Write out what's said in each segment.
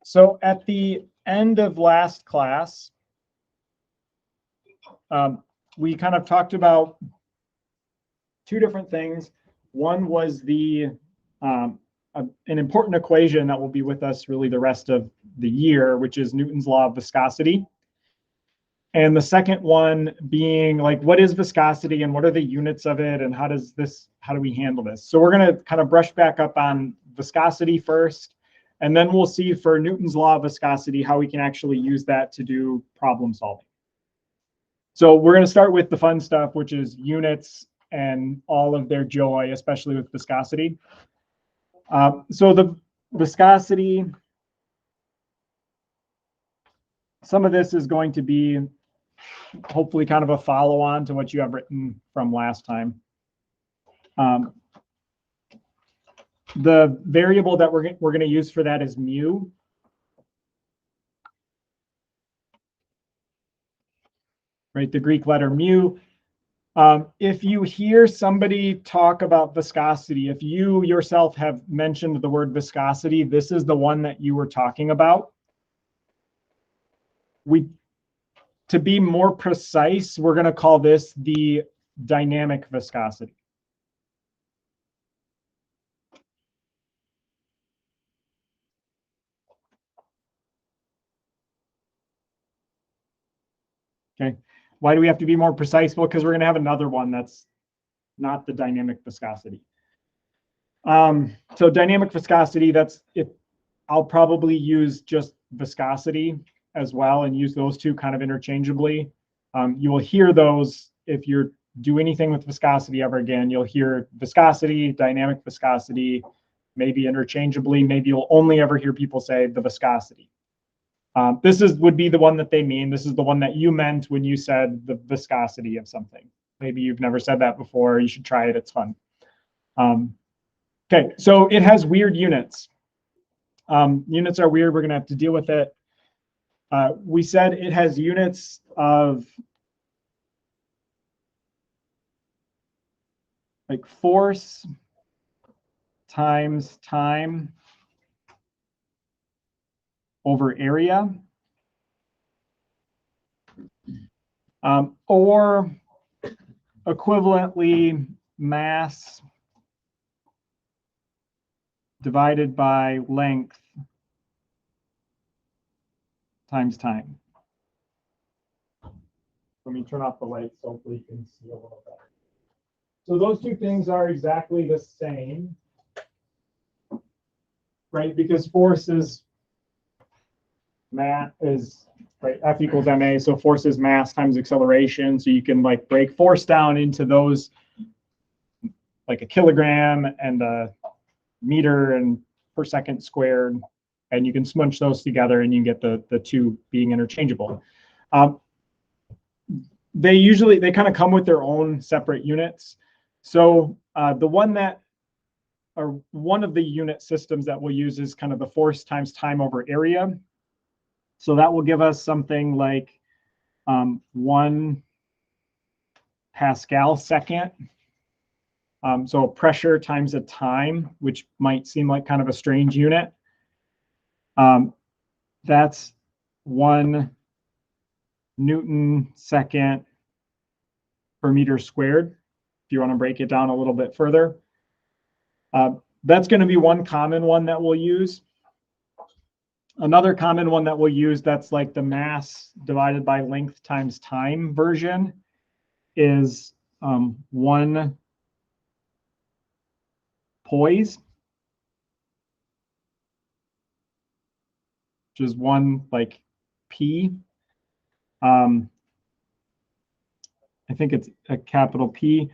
So at the end of last class, we kind of talked about two different things. One was an important equation that will be with us really the rest of the year, which is Newton's law of viscosity. And the second one being like, what is viscosity and what are the units of it and how do we handle this? So we're going to kind of brush back up on viscosity first, and then we'll see for Newton's law of viscosity how we can actually use that to do problem solving. So we're going to start with the fun stuff, which is units and all of their joy, especially with viscosity. So the viscosity, some of this is going to be hopefully kind of a follow-on to what you have written from last time. The variable that we're going to use for that is mu. Right, the Greek letter mu. If you hear somebody talk about viscosity, if you yourself have mentioned the word viscosity, this is the one that you were talking about. To be more precise, we're going to call this the dynamic viscosity. Okay. Why do we have to be more precise? Well, because we're going to have another one that's not the dynamic viscosity. So dynamic viscosity, that's it. I'll probably use just viscosity as well and use those two kind of interchangeably. You will hear those if you do anything with viscosity ever again. You'll hear viscosity, dynamic viscosity, maybe interchangeably. Maybe you'll only ever hear people say the viscosity. This would be the one that they mean. This is the one that you meant when you said the viscosity of something. Maybe you've never said that before. You should try it. It's fun. Okay, so it has weird units. Units are weird. We're going to have to deal with it. We said it has units of like force times time over area, or equivalently mass divided by length times time. Let me turn off the light so hopefully you can see a little better. So those two things are exactly the same, right? Because force is right, F equals ma, so force is mass times acceleration. So you can like break force down into those, like a kilogram and a meter and per second squared, and you can smunch those together and you can get the two being interchangeable. They kind of come with their own separate units. So one of the unit systems that we'll use is kind of the force times time over area. So that will give us something like 1 Pascal second. So pressure times a time, which might seem like kind of a strange unit. That's 1 Newton second per meter squared, if you want to break it down a little bit further. That's going to be one common one that we'll use. Another common one that we'll use that's like the mass divided by length times time version is 1 poise, which is 1 like P. I think it's a capital P.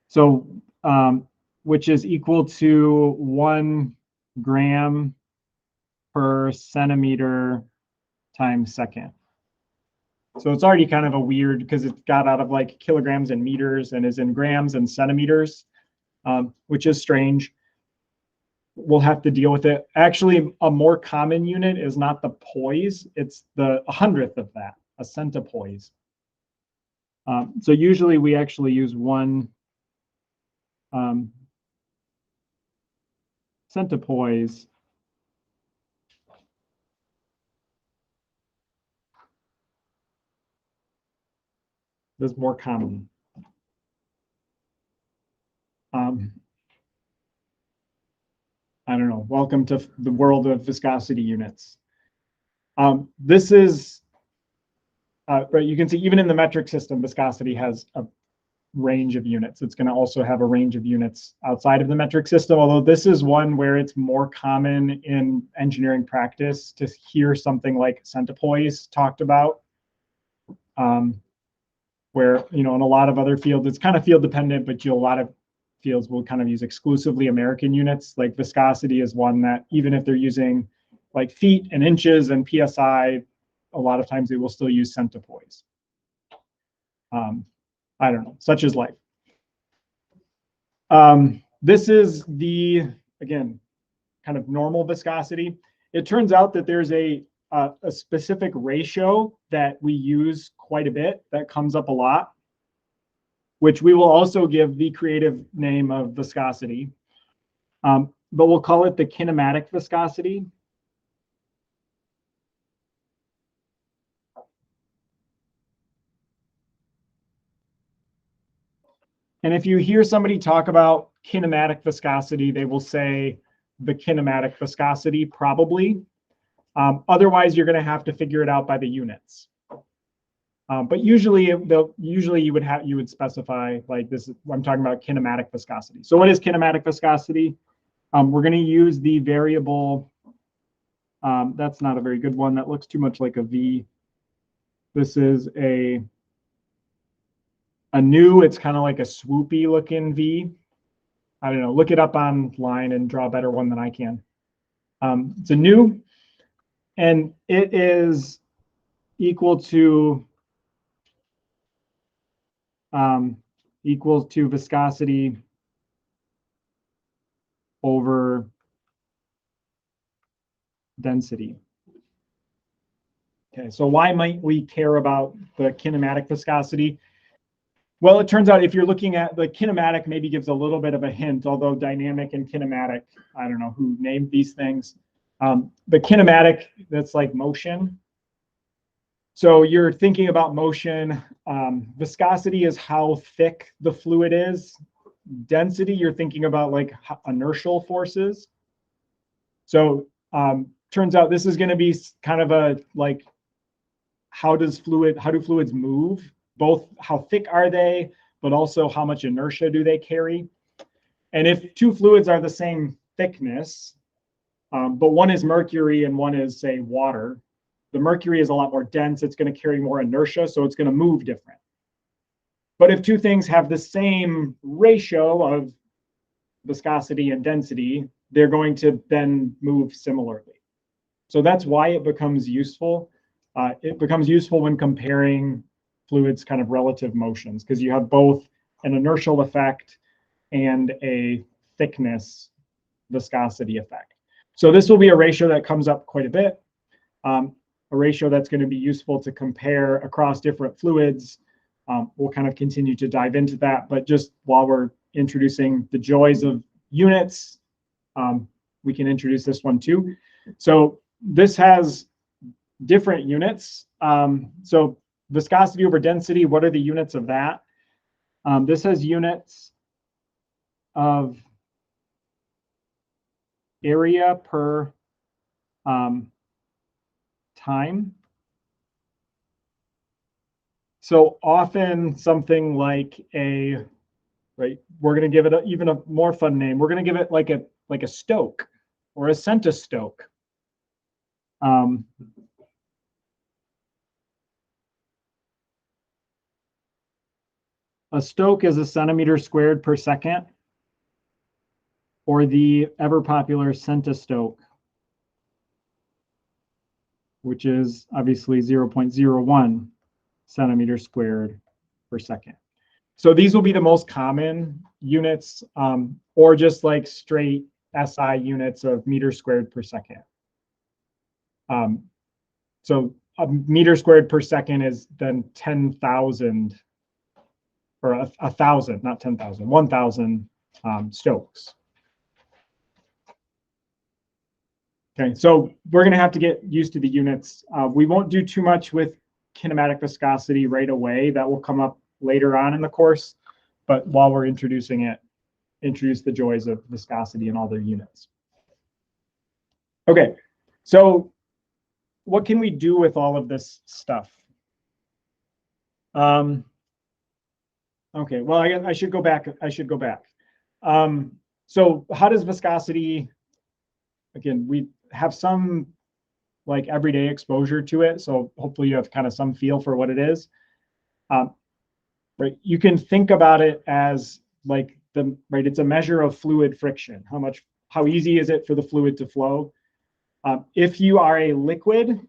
So which is equal to 1 gram per centimeter times second. So it's already kind of a weird, because it's got out of like kilograms and meters and is in grams and centimeters, which is strange. We'll have to deal with it. Actually, a more common unit is not the poise, it's the 100th of that, a centipoise. So usually we actually use 1 centipoise This is more common. I don't know. Welcome to the world of viscosity units. This is, right, you can see even in the metric system, viscosity has a range of units. It's going to also have a range of units outside of the metric system, although this is one where it's more common in engineering practice to hear something like centipoise talked about, where, you know, in a lot of other fields, it's kind of field dependent, but a lot of fields will kind of use exclusively American units. Like viscosity is one that even if they're using like feet and inches and PSI, a lot of times they will still use centipoise. I don't know, such is life. This is the, again, kind of normal viscosity. It turns out that there's a specific ratio that we use quite a bit that comes up a lot, which we will also give the creative name of viscosity, but we'll call it the kinematic viscosity. And if you hear somebody talk about kinematic viscosity, they will say the kinematic viscosity probably. Otherwise, you're going to have to figure it out by the units. But usually you would specify like this. I'm talking about kinematic viscosity. So what is kinematic viscosity? We're going to use the variable. That's not a very good one. That looks too much like a V. This is a nu. It's kind of like a swoopy looking V. I don't know. Look it up online and draw a better one than I can. It's a nu, and it is equal to viscosity over density. Okay, so why might we care about the kinematic viscosity? Well, it turns out if you're looking at the kinematic, maybe gives a little bit of a hint, although dynamic and kinematic, I don't know who named these things. The kinematic, that's like motion. So you're thinking about motion. Viscosity is how thick the fluid is. Density, you're thinking about like inertial forces. So turns out this is going to be kind of a like, how do fluids move? Both how thick are they, but also how much inertia do they carry? And if two fluids are the same thickness, but one is mercury and one is, say, water, the mercury is a lot more dense. It's going to carry more inertia, so it's going to move different. But if two things have the same ratio of viscosity and density, they're going to then move similarly. So that's why it becomes useful. It becomes useful when comparing fluids' kind of relative motions, because you have both an inertial effect and a thickness viscosity effect. So this will be a ratio that comes up quite a bit, a ratio that's going to be useful to compare across different fluids. We'll kind of continue to dive into that, but just while we're introducing the joys of units, we can introduce this one too. So this has different units. So viscosity over density, what are the units of that? This has units of area per time. So often something like right, we're going to give it even a more fun name. We're going to give it like a stoke or a centistoke. A stoke is a centimeter squared per second, or the ever popular centistoke, which is obviously 0.01 centimeters squared per second. So these will be the most common units, or just like straight SI units of meters squared per second. So a meter squared per second is then 10,000, or 1,000, not 10,000, 1,000 stokes. Okay, so we're going to have to get used to the units. We won't do too much with kinematic viscosity right away. That will come up later on in the course. But while we're introducing it, introduce the joys of viscosity in all their units. Okay, so what can we do with all of this stuff? Okay, well, I should go back. So how does viscosity, again, we have some like everyday exposure to it. So hopefully you have kind of some feel for what it is. Right, you can think about it as like it's a measure of fluid friction. How easy is it for the fluid to flow? If you are a liquid,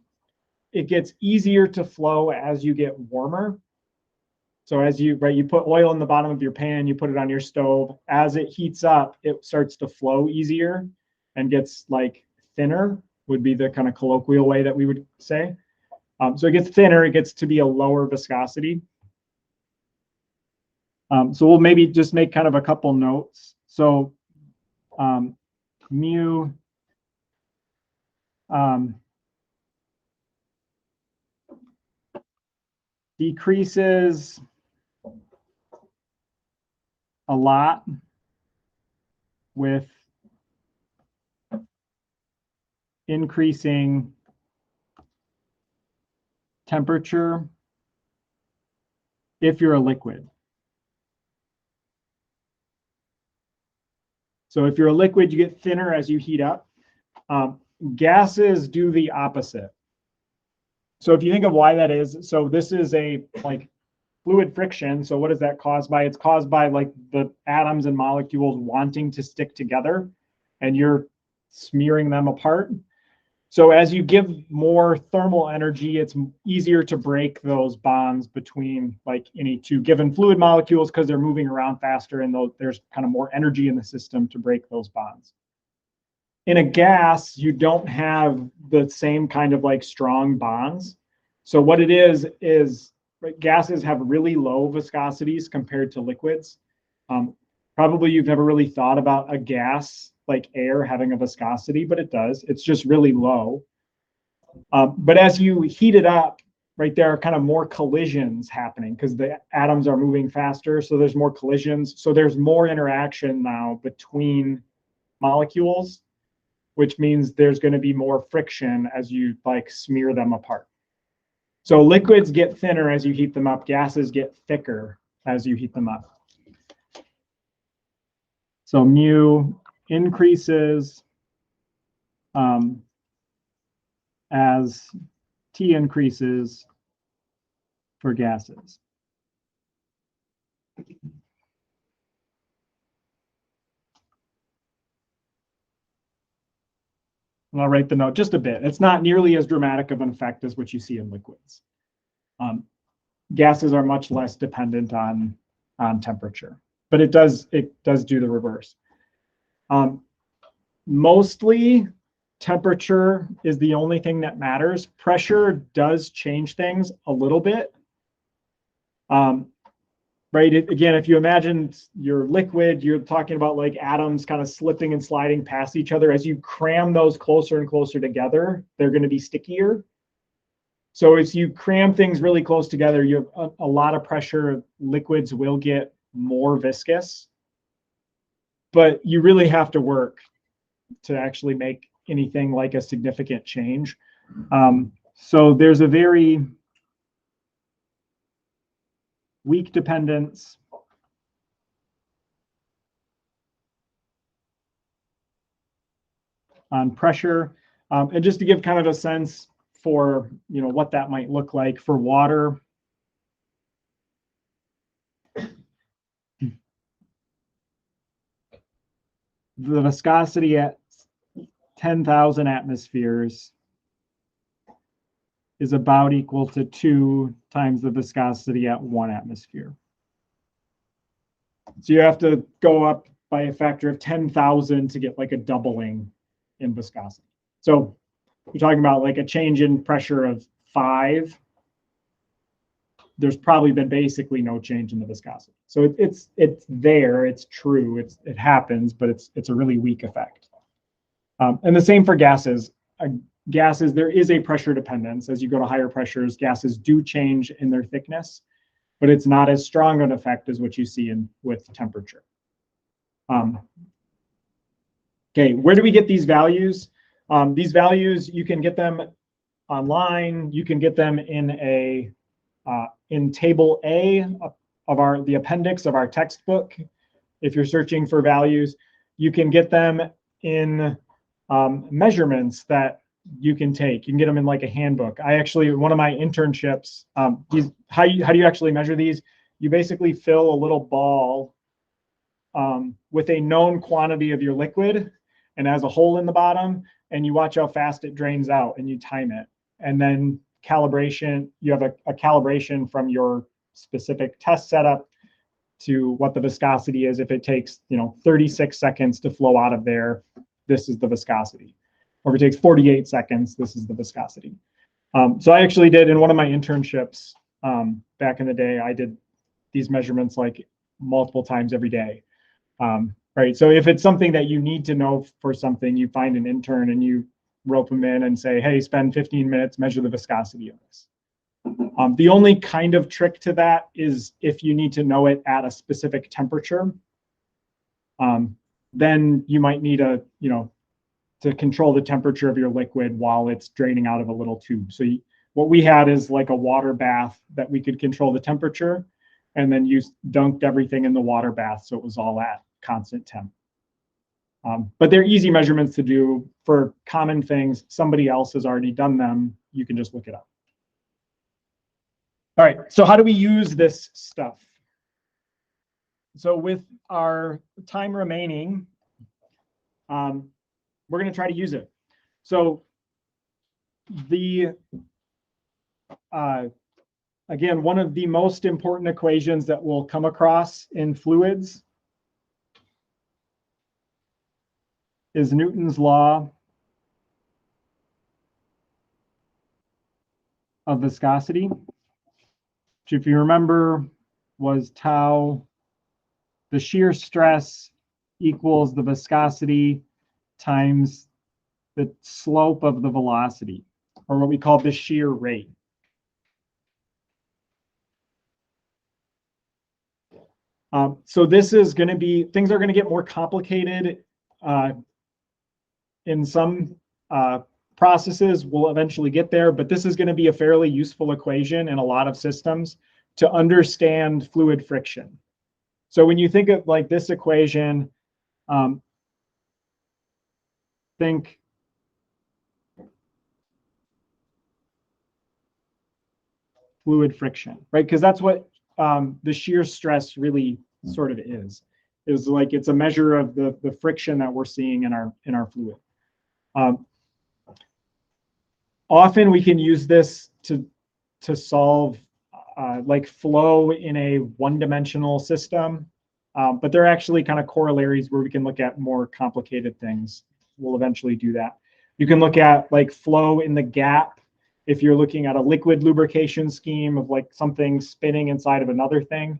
it gets easier to flow as you get warmer. So as you put oil in the bottom of your pan, you put it on your stove. As it heats up, it starts to flow easier and gets like thinner, would be the kind of colloquial way that we would say. So it gets thinner, it gets to be a lower viscosity. So we'll maybe just make kind of a couple notes. So mu decreases a lot with increasing temperature if you're a liquid. So if you're a liquid, you get thinner as you heat up. Gases do the opposite. So if you think of why that is, so this is a like fluid friction. So what is that caused by? It's caused by like the atoms and molecules wanting to stick together, and you're smearing them apart. So as you give more thermal energy, it's easier to break those bonds between like any two given fluid molecules because they're moving around faster, and there's kind of more energy in the system to break those bonds. In a gas, you don't have the same kind of like strong bonds. So what it is right, gases have really low viscosities compared to liquids. Probably you've never really thought about a gas like air having a viscosity, but it does. It's just really low. But as you heat it up, right, there are kind of more collisions happening because the atoms are moving faster. So there's more collisions. So there's more interaction now between molecules, which means there's going to be more friction as you like smear them apart. So liquids get thinner as you heat them up. Gases get thicker as you heat them up. So mu increases as T increases for gases. And I'll write the note just a bit. It's not nearly as dramatic of an effect as what you see in liquids. Gases are much less dependent on temperature, but it does do the reverse. Mostly temperature is the only thing that matters. Pressure does change things a little bit. Right, again, if you imagine your liquid, you're talking about like atoms kind of slipping and sliding past each other. As you cram those closer and closer together, they're going to be stickier. So if you cram things really close together, you have a lot of pressure. Liquids will get more viscous, but you really have to work to actually make anything like a significant change. So there's a very weak dependence on pressure. And just to give kind of a sense for what that might look like for water. The viscosity at 10,000 atmospheres is about equal to 2 times the viscosity at 1 atmosphere. So you have to go up by a factor of 10,000 to get like a doubling in viscosity. So we're talking about like a change in pressure of 5. There's probably been basically no change in the viscosity. So it's there, it's true, it happens, but it's a really weak effect. And the same for gases. Gases, there is a pressure dependence. As you go to higher pressures, gases do change in their thickness. but it's not as strong an effect as what you see with temperature. Okay, where do we get these values? These values, you can get them online. You can get them in table A of the appendix of our textbook. If you're searching for values, you can get them in measurements that you can take. You can get them in like a handbook. One of my internships, how do you actually measure these? You basically fill a little ball with a known quantity of your liquid and has a hole in the bottom, and you watch how fast it drains out and you time it. And then calibration, you have a calibration from your specific test setup to what the viscosity is. If it takes 36 seconds to flow out of there, this is the viscosity. Or if it takes 48 seconds, this is the viscosity. So I actually did in one of my internships back in the day, I did these measurements like multiple times every day. Right. So if it's something that you need to know for something, you find an intern and you rope them in and say, hey, spend 15 minutes, measure the viscosity of this. The only kind of trick to that is if you need to know it at a specific temperature, then you might need to control the temperature of your liquid while it's draining out of a little tube. So what we had is like a water bath that we could control the temperature, and then you dunked everything in the water bath so it was all at constant temp. But they're easy measurements to do for common things. Somebody else has already done them. You can just look it up. All right, so how do we use this stuff? So with our time remaining, we're going to try to use it. So again, one of the most important equations that we'll come across in fluids is Newton's law of viscosity, which, if you remember, was tau, the shear stress equals the viscosity times the slope of the velocity, or what we call the shear rate. So this is going to be, things are going to get more complicated in some processes. We'll eventually get there, but this is going to be a fairly useful equation in a lot of systems to understand fluid friction. So when you think of like this equation, think fluid friction, right? Because that's what the shear stress really sort of is like it's a measure of the friction that we're seeing in our fluid. Often we can use this to solve like flow in a one-dimensional system, but there are actually kind of corollaries where we can look at more complicated things. We'll eventually do that. You can look at like flow in the gap if you're looking at a liquid lubrication scheme of like something spinning inside of another thing.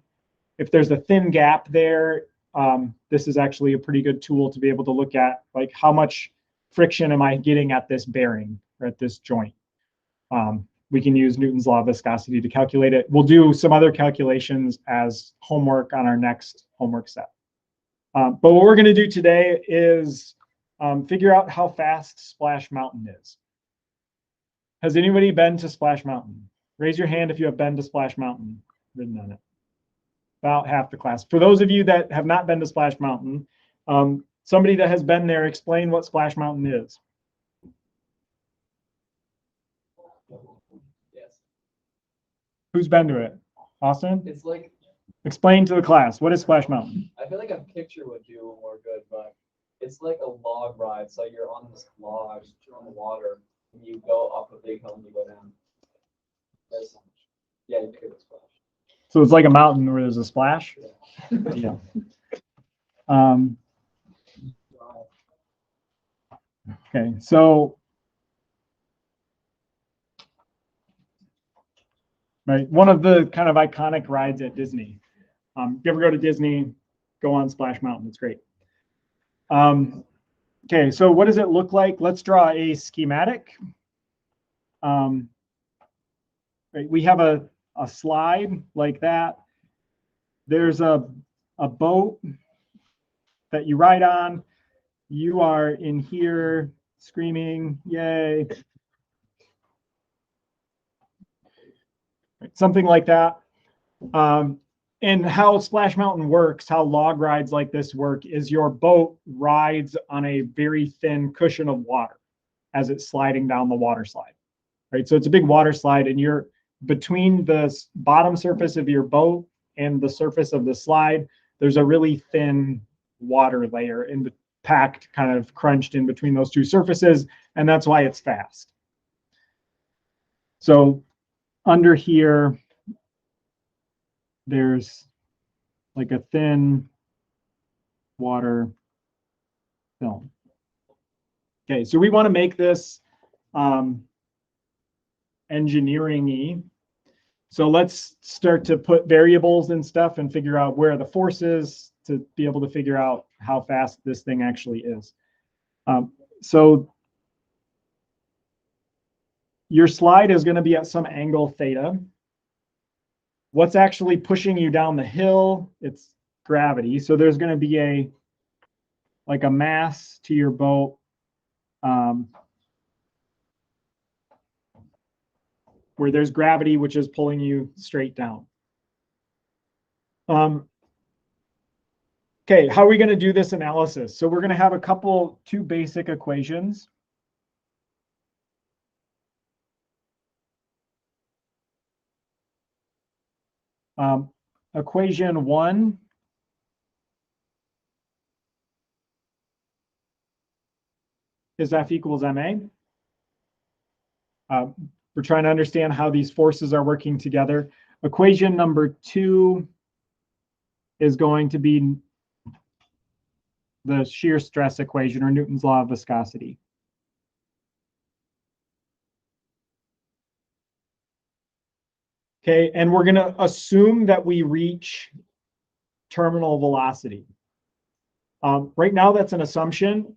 If there's a thin gap there, this is actually a pretty good tool to be able to look at like how much friction am I getting at this bearing or at this joint. We can use Newton's law of viscosity to calculate it. We'll do some other calculations as homework on our next homework set. But what we're going to do today is figure out how fast Splash Mountain is. Has anybody been to Splash Mountain? Raise your hand if you have been to Splash Mountain, ridden on it. About half the class. For those of you that have not been to Splash Mountain, somebody that has been there, explain what Splash Mountain is. Yes. Who's been to it? Austin? It's like, explain to the class, what is Splash Mountain? I feel like a picture would do more good, but it's like a log ride. So you're on this log, you're on the water, and you go up a big hill and you go down. Yeah, you could splash. So it's like a mountain where there's a splash? Yeah. Okay, so right, one of the kind of iconic rides at Disney. If you ever go to Disney, go on Splash Mountain. It's great. Okay, so what does it look like? Let's draw a schematic. Right, we have a a slide like that. There's a boat that you ride on. You are in here screaming, yay. Something like that. And how Splash Mountain works, how log rides like this work, is your boat rides on a very thin cushion of water as it's sliding down the water slide, right? So it's a big water slide, and you're between the bottom surface of your boat and the surface of the slide, there's a really thin water layer packed, kind of crunched in between those two surfaces, and that's why it's fast. So under here, there's like a thin water film. Okay, so we want to make this engineering-y. So let's start to put variables and stuff and figure out where the force is to be able to figure out how fast this thing actually is. So your slide is going to be at some angle theta. What's actually pushing you down the hill? It's gravity. So there's going to be like a mass to your boat where there's gravity, which is pulling you straight down. Okay, how are we going to do this analysis? So we're going to have two basic equations. Equation 1 is F equals ma. We're trying to understand how these forces are working together. Equation number 2 is going to be the shear stress equation, or Newton's law of viscosity. Okay, and we're going to assume that we reach terminal velocity. Right now, that's an assumption.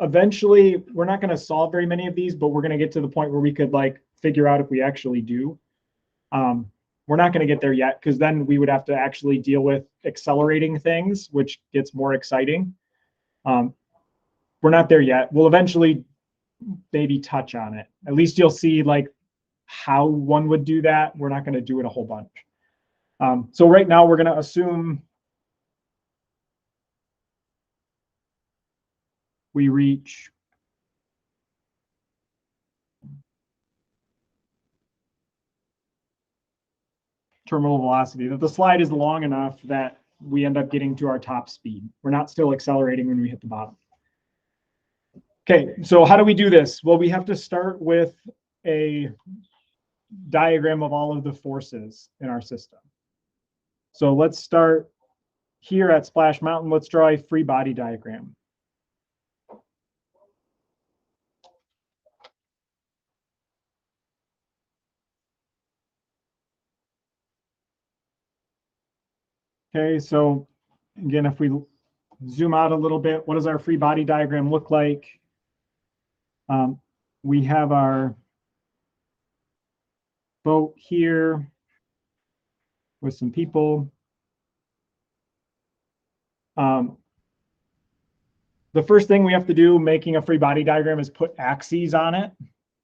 Eventually, we're not going to solve very many of these, but we're going to get to the point where we could like figure out if we actually do. We're not going to get there yet, because then we would have to actually deal with accelerating things, which gets more exciting. We're not there yet. We'll eventually maybe touch on it. At least you'll see like how one would do that. We're not going to do it a whole bunch. So right now we're going to assume we reach terminal velocity, that the slide is long enough that we end up getting to our top speed. We're not still accelerating when we hit the bottom. Okay, so how do we do this? Well, we have to start with a diagram of all of the forces in our system. So let's start here at Splash Mountain. Let's draw a free body diagram. Okay, so again, if we zoom out a little bit, what does our free body diagram look like? We have our boat here with some people. The first thing we have to do making a free body diagram is put axes on it.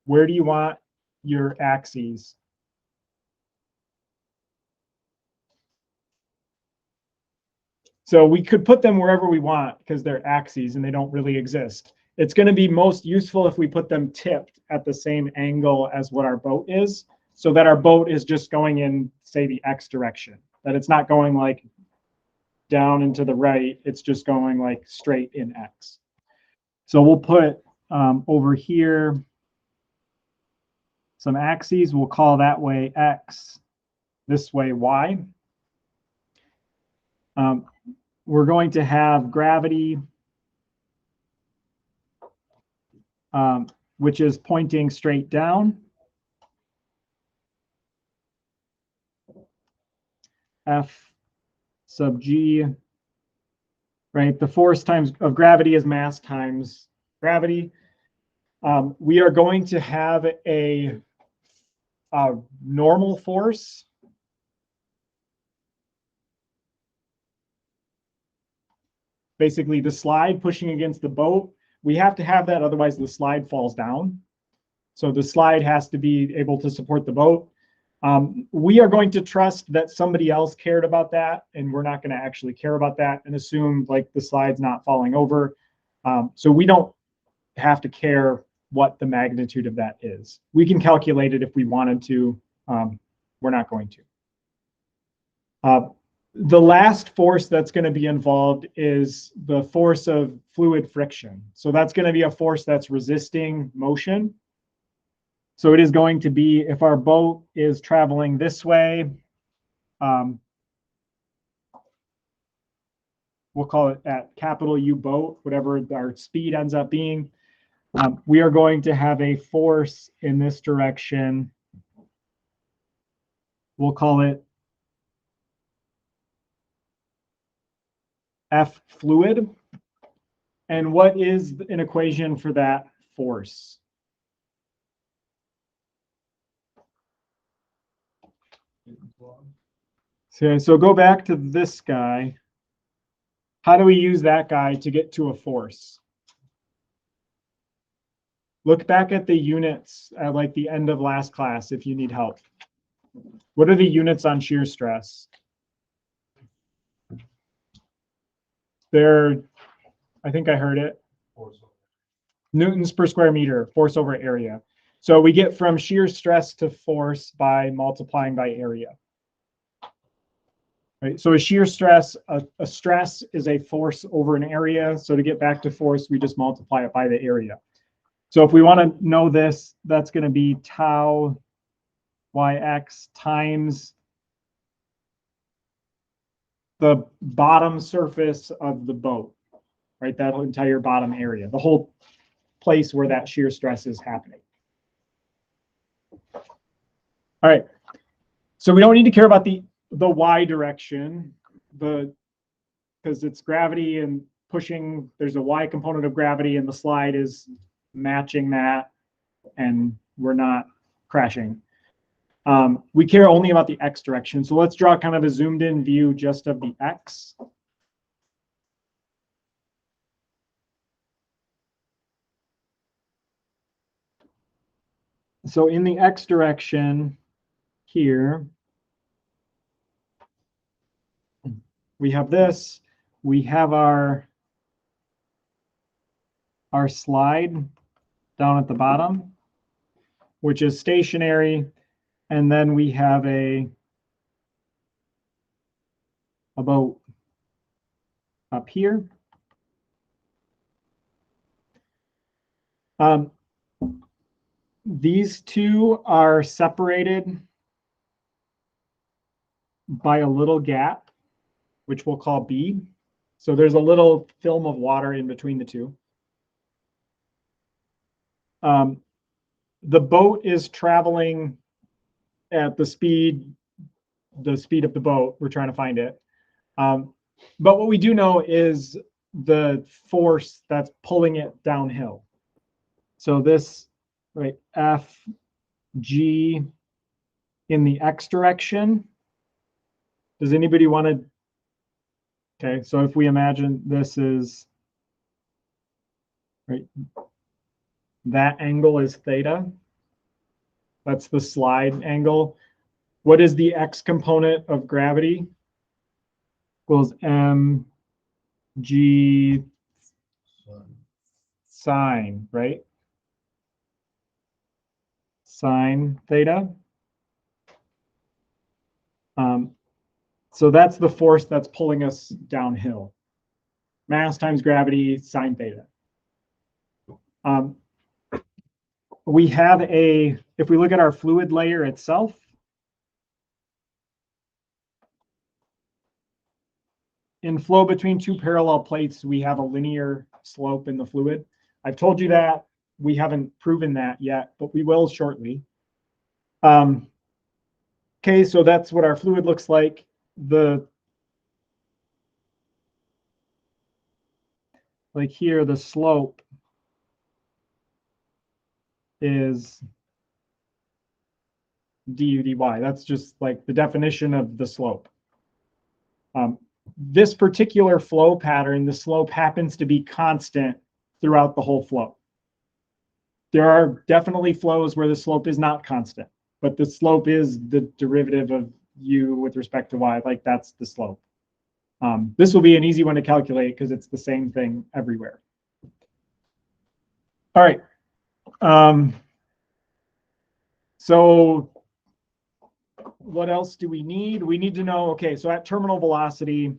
Where do you want your axes? So we could put them wherever we want because they're axes and they don't really exist. It's going to be most useful if we put them tipped at the same angle as what our boat is, so that our boat is just going in, say, the X direction, that it's not going like down and to the right, it's just going like straight in X. So we'll put over here some axes. We'll call that way X, this way Y. We're going to have gravity, which is pointing straight down. F sub G, right? The force times of gravity is mass times gravity. We are going to have a normal force. Basically, the slide pushing against the boat, we have to have that, otherwise the slide falls down. So the slide has to be able to support the boat. We are going to trust that somebody else cared about that, and we're not going to actually care about that and assume like the slide's not falling over. So we don't have to care what the magnitude of that is. We can calculate it if we wanted to. We're not going to. The last force that's going to be involved is the force of fluid friction. So that's going to be a force that's resisting motion. So it is going to be, if our boat is traveling this way, we'll call it at capital U boat, whatever our speed ends up being, we are going to have a force in this direction. We'll call it F fluid. And what is an equation for that force? So go back to this guy. How do we use that guy to get to a force? Look back at the units at like the end of last class if you need help. What are the units on shear stress? They're, I think I heard it. Newtons per square meter, force over area. So we get from shear stress to force by multiplying by area. Right? So a shear stress, a stress is a force over an area. So to get back to force, we just multiply it by the area. So if we want to know this, that's going to be tau yx times the bottom surface of the boat, right? That entire bottom area, the whole place where that shear stress is happening. All right. So we don't need to care about the y direction, because it's gravity and pushing. There's a y component of gravity, and the slide is matching that, and we're not crashing. We care only about the x direction. So let's draw kind of a zoomed in view just of the x. So in the x direction here, we have this. We have our slide down at the bottom, which is stationary. And then we have a boat up here. These two are separated by a little gap, which we'll call B. So there's a little film of water in between the two. The boat is traveling at the speed of the boat. We're trying to find it. But what we do know is the force that's pulling it downhill. So this, right, F, G in the X direction. Does anybody want to? Okay, so if we imagine this is, right, that angle is theta. That's the slide angle. What is the X component of gravity? Equals mg sine, right? Sine theta. So that's the force that's pulling us downhill. Mass times gravity, sine theta. We have if we look at our fluid layer itself, in flow between two parallel plates, we have a linear slope in the fluid. I've told you that. We haven't proven that yet, but we will shortly. Okay, so that's what our fluid looks like. Like here, the slope is du dy. That's just like the definition of the slope. This particular flow pattern, the slope happens to be constant throughout the whole flow. There are definitely flows where the slope is not constant, but the slope is the derivative of u with respect to y, like that's the slope. This will be an easy one to calculate because it's the same thing everywhere. All right. So what else do we need? We need to know, okay, so at terminal velocity,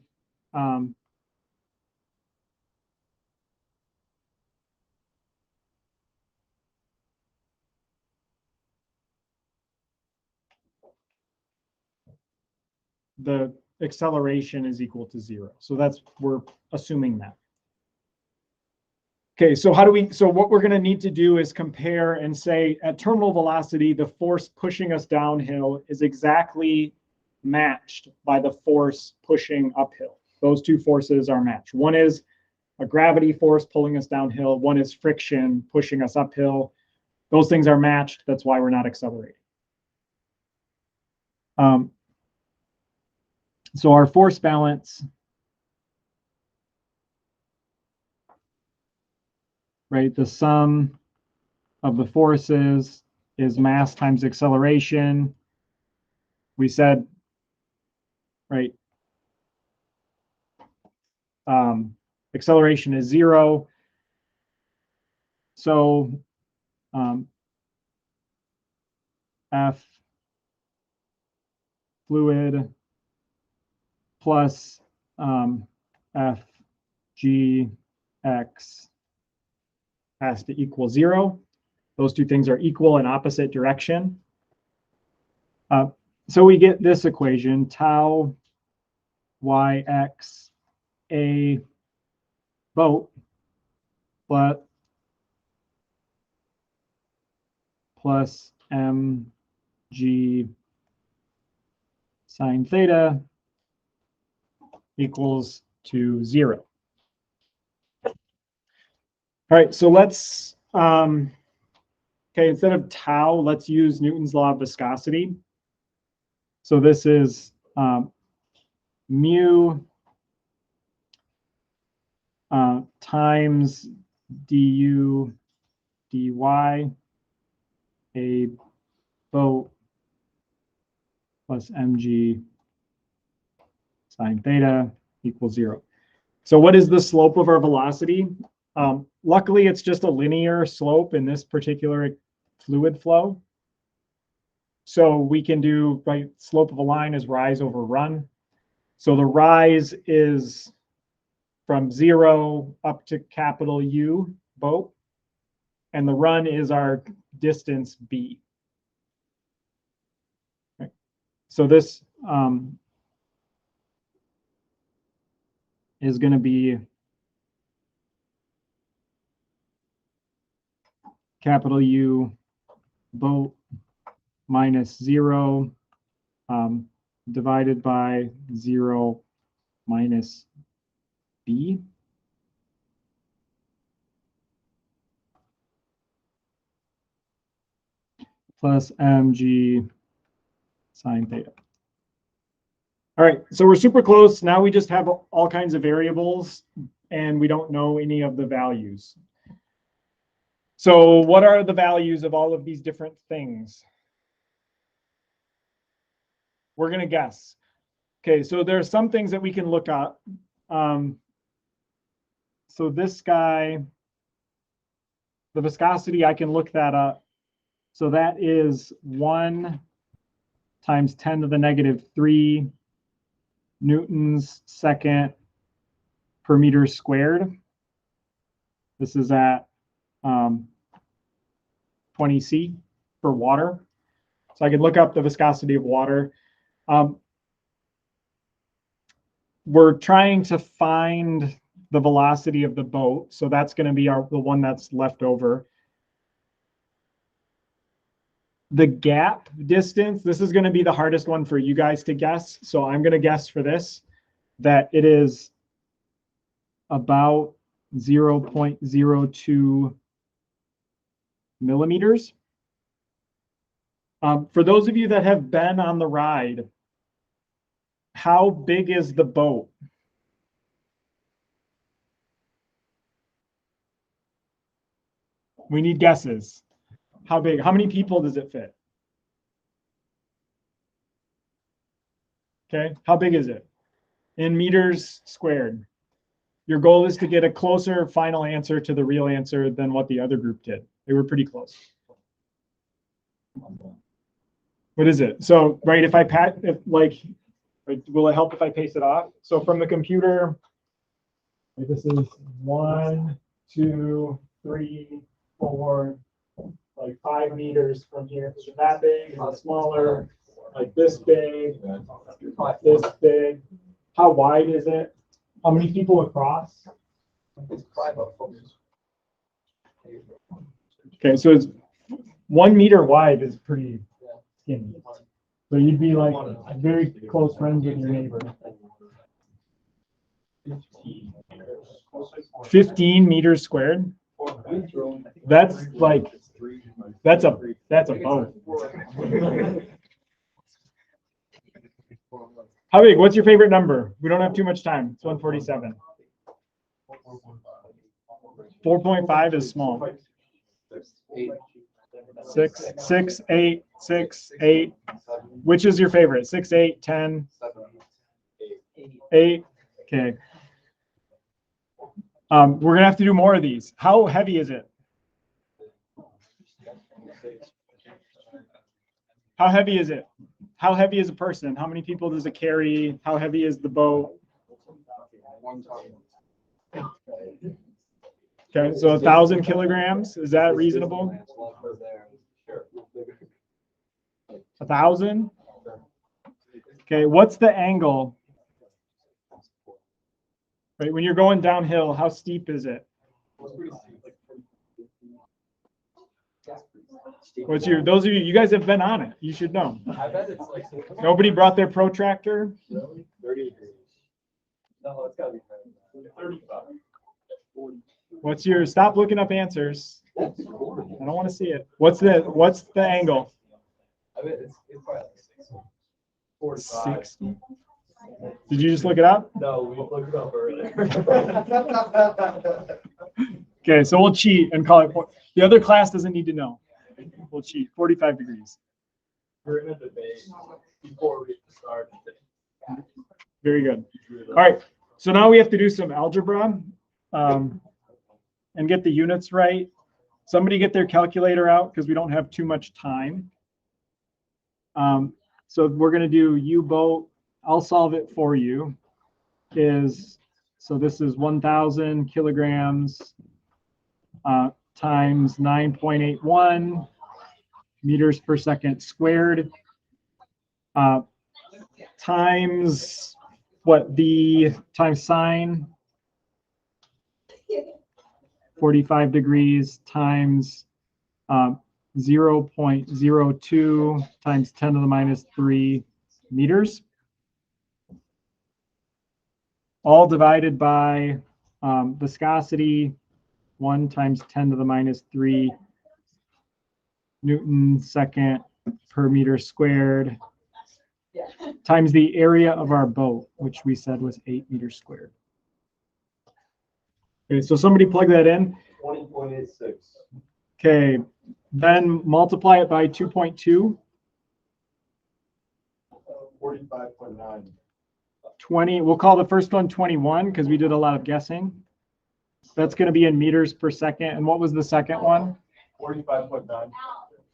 the acceleration is equal to 0. So that's, we're assuming that. Okay, so what we're going to need to do is compare and say at terminal velocity, the force pushing us downhill is exactly matched by the force pushing uphill. Those two forces are matched. One is a gravity force pulling us downhill. One is friction pushing us uphill. Those things are matched. That's why we're not accelerating. So our force balance, right? The sum of the forces is mass times acceleration. We said, right, acceleration is 0. So F fluid plus F G X has to equal 0. Those two things are equal in opposite direction. So we get this equation, tau yx a boat plus mg sine theta equals to 0. All right, so let's, okay, instead of tau, let's use Newton's law of viscosity. So this is mu times du dy, a boat plus mg sine theta equals 0. So what is the slope of our velocity? Luckily, it's just a linear slope in this particular fluid flow. So we can do, right, slope of a line is rise over run. So the rise is from 0 up to capital U, boat, and the run is our distance b. Right. So this is going to be capital U boat minus 0 divided by 0 minus b. Plus mg sine theta. All right, so we're super close. Now we just have all kinds of variables and we don't know any of the values. So what are the values of all of these different things? We're going to guess. Okay, so there are some things that we can look up. So this guy, the viscosity, I can look that up. So that is 1 times 10 to the negative 3 newtons second per meter squared. This is at 20 C for water. So I can look up the viscosity of water. We're trying to find the velocity of the boat. So that's going to be the one that's left over. The gap distance, this is going to be the hardest one for you guys to guess. So I'm going to guess for this that it is about 0.02 millimeters. For those of you that have been on the ride, how big is the boat? We need guesses. How big? How many people does it fit? Okay, how big is it? In meters squared. Your goal is to get a closer final answer to the real answer than what the other group did. They were pretty close. What is it? So, right, if will it help if I paste it off? So from the computer, this is 1, 2, 3, 4, like 5 meters from here. Is it that big? Is it smaller? Like this big? This big? How wide is it? How many people across? Okay, so it's 1 meter wide is pretty skinny. So you'd be like very close friends with your neighbor. 15 meters squared. That's a boat. How big? What's your favorite number? We don't have too much time. It's 1:47. 4.5 is small. 6, 8, 6, 8. Which is your favorite? 6, 8, 10, 8. Okay. We're gonna have to do more of these. How heavy is it? How heavy is it? How heavy is a person? How many people does it carry? How heavy is the boat? Okay, so 1,000 kilograms. Is that reasonable? 1,000? Okay, what's the angle? Right, when you're going downhill, how steep is it? Those of you, you guys have been on it. You should know. I bet it's like Nobody brought their protractor? 30 degrees. No, it's gotta be 35. Stop looking up answers. I don't want to see it. What's the angle? I bet it's probably like 45. 60. Did you just look it up? No, we looked it up earlier. Okay, so we'll cheat and call it. The other class doesn't need to know. We'll cheat. 45 degrees. We're in a debate before we start. Very good. All right. So now we have to do some algebra and get the units right. Somebody get their calculator out because we don't have too much time. So we're going to do U-boat. I'll solve it for you. So this is 1,000 kilograms times 9.81 meters per second squared times times sine 45 degrees times 0.02 times 10 to the minus 3 meters, all divided by viscosity 1 times 10 to the minus 3 Newton second per meter squared times the area of our boat, which we said was 8 meters squared. Okay, so somebody plug that in. 20.86. Okay, then multiply it by 2.2. 45.9. 20, we'll call the first one 21 because we did a lot of guessing. That's going to be in meters per second. And what was the second one? 45.9.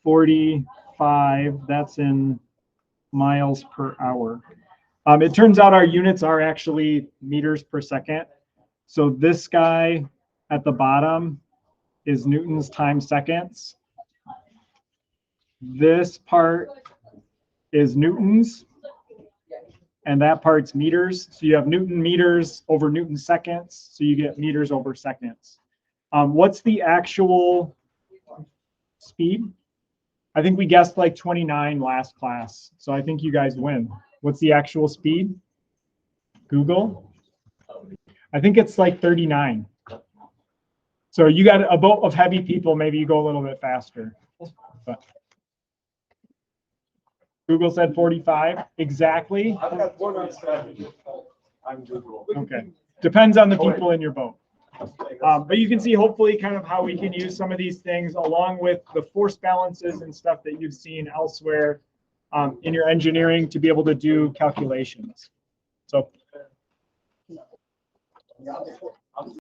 45, that's in miles per hour. It turns out our units are actually meters per second. So this guy at the bottom is newtons times seconds. This part is newtons, and that part's meters. So you have Newton meters over Newton seconds, so you get meters over seconds. What's the actual speed? I think we guessed like 29 last class, so I think you guys win. What's the actual speed? Google? I think it's like 39. So you got a boat of heavy people, maybe you go a little bit faster. But Google said 45 exactly. I've got one on strategy. I'm Google. Okay, depends on the people in your boat. But you can see hopefully kind of how we can use some of these things along with the force balances and stuff that you've seen elsewhere in your engineering to be able to do calculations. So